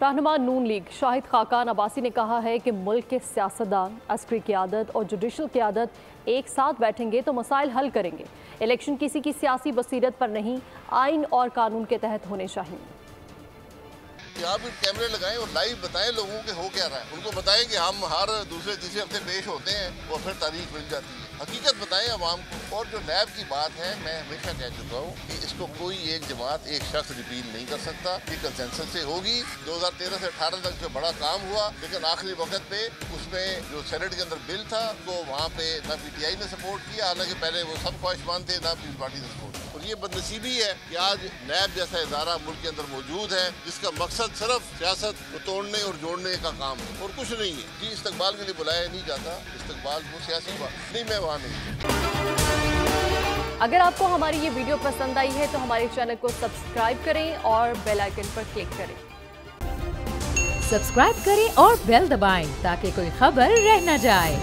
रहनुमा नून लीग शाहिद खाकान अब्बासी ने कहा है कि मुल्क के सियासतदान, अस्करी क़यादत और जुडिशल क़यादत एक साथ बैठेंगे तो मसाइल हल करेंगे। इलेक्शन किसी की सियासी बसीरत पर नहीं, आइन और कानून के तहत होने चाहिए। आप कैमरे लगाएं और लाइव बताएं लोगों के हो क्या रहा है। उनको बताएं कि हम हर दूसरे तीसरे हफ्ते पेश होते हैं और फिर तारीख मिल जाती है। हकीकत बताएं आवाम को। और जो नैब की बात है, मैं हमेशा कह चुका हूँ कि इसको कोई एक जमात, एक शख्स रिपील नहीं कर सकता। ये कंसेंसस से होगी। 2013 से 18 तक जो बड़ा काम हुआ, लेकिन आखिरी वक्त पे उसमें जो सेनेट के अंदर बिल था तो वहाँ पे ना PTI ने सपोर्ट किया, हालांकि पहले वो सब ख्वाहिशमंद थे, ना पीपल्स पार्टी ने सपोर्ट किया। और ये बदनसीबी है कि आज नैब जैसा इदारा मुल्क के अंदर मौजूद है जिसका मकसद सिर्फ सियासत को तोड़ने और जोड़ने का काम है और कुछ नहीं है। जी इस्तकबाल के लिए बुलाया नहीं जाता, इस्तकबाल वो सियासी बात नहीं, मैं वहाँ नहीं। अगर आपको हमारी ये वीडियो पसंद आई है तो हमारे चैनल को सब्सक्राइब करें और बेल आइकन पर क्लिक करें। सब्सक्राइब करें और बेल दबाएं ताकि कोई खबर रह न जाए।